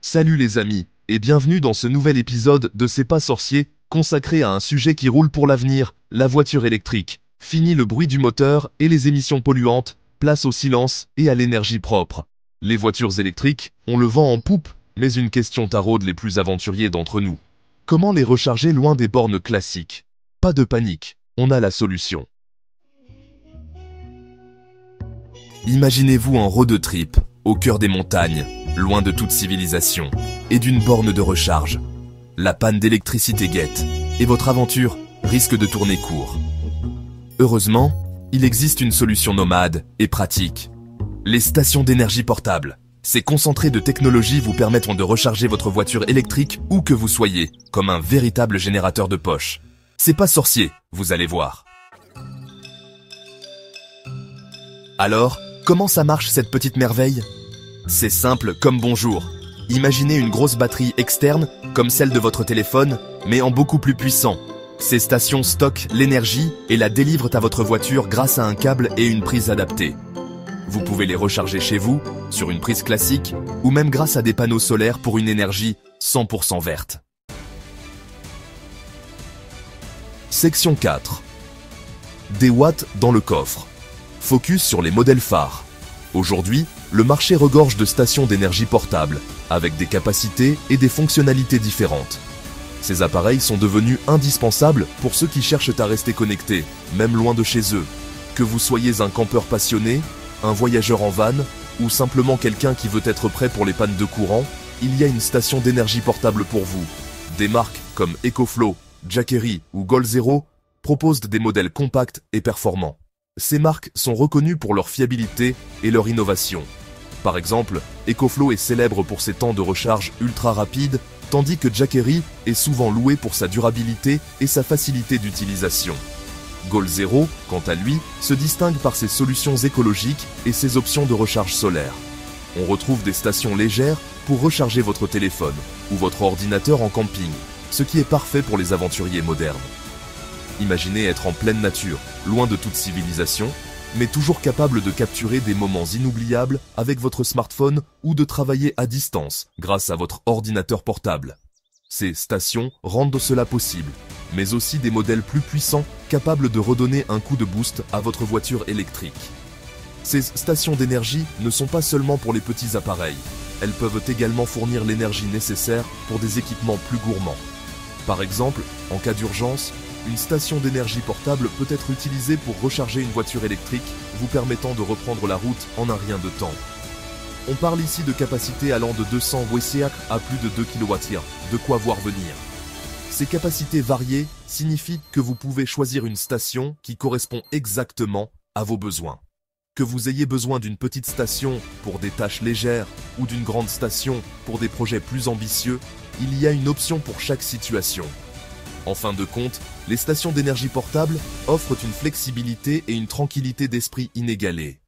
Salut les amis, et bienvenue dans ce nouvel épisode de C'est pas sorcier, consacré à un sujet qui roule pour l'avenir, la voiture électrique. Fini le bruit du moteur et les émissions polluantes, place au silence et à l'énergie propre. Les voitures électriques, on le vend en poupe, mais une question taraude les plus aventuriers d'entre nous. Comment les recharger loin des bornes classiques? Pas de panique, on a la solution. Imaginez-vous en road trip, au cœur des montagnes, loin de toute civilisation, et d'une borne de recharge. La panne d'électricité guette, et votre aventure risque de tourner court. Heureusement, il existe une solution nomade et pratique. Les stations d'énergie portable. Ces concentrés de technologie vous permettront de recharger votre voiture électrique où que vous soyez, comme un véritable générateur de poche. C'est pas sorcier, vous allez voir. Alors, comment ça marche cette petite merveille? C'est simple comme bonjour. Imaginez une grosse batterie externe, comme celle de votre téléphone, mais en beaucoup plus puissant. Ces stations stockent l'énergie et la délivrent à votre voiture grâce à un câble et une prise adaptée. Vous pouvez les recharger chez vous, sur une prise classique, ou même grâce à des panneaux solaires pour une énergie 100% verte. Section 4. Des watts dans le coffre. Focus sur les modèles phares. Aujourd'hui, le marché regorge de stations d'énergie portable, avec des capacités et des fonctionnalités différentes. Ces appareils sont devenus indispensables pour ceux qui cherchent à rester connectés, même loin de chez eux. Que vous soyez un campeur passionné, un voyageur en van, ou simplement quelqu'un qui veut être prêt pour les pannes de courant, il y a une station d'énergie portable pour vous. Des marques comme EcoFlow, Jackery ou GoalZero proposent des modèles compacts et performants. Ces marques sont reconnues pour leur fiabilité et leur innovation. Par exemple, EcoFlow est célèbre pour ses temps de recharge ultra rapides, tandis que Jackery est souvent loué pour sa durabilité et sa facilité d'utilisation. GoalZero, quant à lui, se distingue par ses solutions écologiques et ses options de recharge solaire. On retrouve des stations légères pour recharger votre téléphone ou votre ordinateur en camping, ce qui est parfait pour les aventuriers modernes. Imaginez être en pleine nature, loin de toute civilisation, mais toujours capable de capturer des moments inoubliables avec votre smartphone ou de travailler à distance grâce à votre ordinateur portable. Ces stations rendent cela possible, mais aussi des modèles plus puissants capables de redonner un coup de boost à votre voiture électrique. Ces stations d'énergie ne sont pas seulement pour les petits appareils, elles peuvent également fournir l'énergie nécessaire pour des équipements plus gourmands. Par exemple, en cas d'urgence, une station d'énergie portable peut être utilisée pour recharger une voiture électrique, vous permettant de reprendre la route en un rien de temps. On parle ici de capacités allant de 200 WCH à plus de 2 kWh, de quoi voir venir. Ces capacités variées signifient que vous pouvez choisir une station qui correspond exactement à vos besoins. Que vous ayez besoin d'une petite station pour des tâches légères ou d'une grande station pour des projets plus ambitieux, il y a une option pour chaque situation. En fin de compte, les stations d'énergie portable offrent une flexibilité et une tranquillité d'esprit inégalées.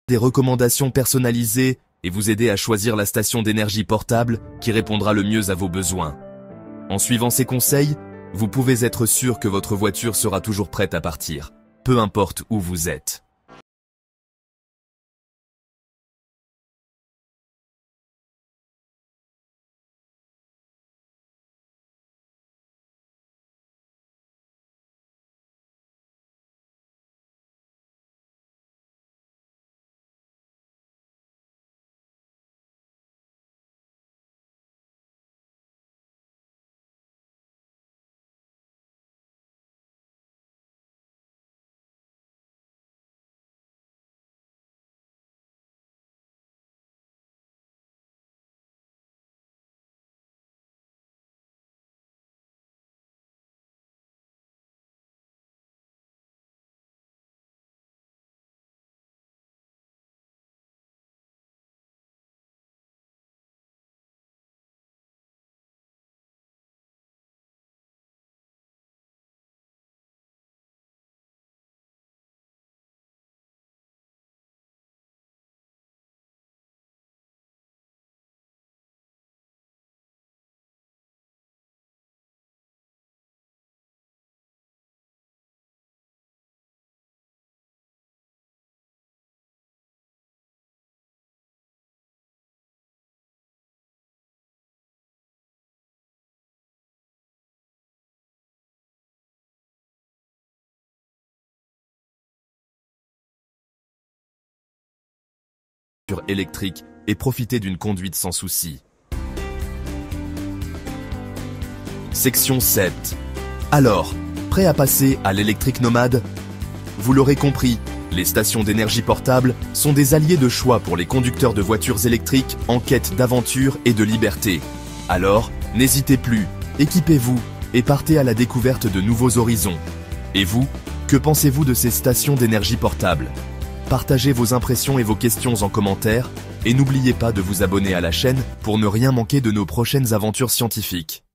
des recommandations personnalisées et vous aider à choisir la station d'énergie portable qui répondra le mieux à vos besoins. En suivant ces conseils, vous pouvez être sûr que votre voiture sera toujours prête à partir, peu importe où vous êtes. Électrique et profiter d'une conduite sans souci. Section 7. Alors, prêt à passer à l'électrique nomade? Vous l'aurez compris, les stations d'énergie portable sont des alliés de choix pour les conducteurs de voitures électriques en quête d'aventure et de liberté. Alors, n'hésitez plus, équipez-vous et partez à la découverte de nouveaux horizons. Et vous, que pensez-vous de ces stations d'énergie portable? Partagez vos impressions et vos questions en commentaire, et n'oubliez pas de vous abonner à la chaîne pour ne rien manquer de nos prochaines aventures scientifiques.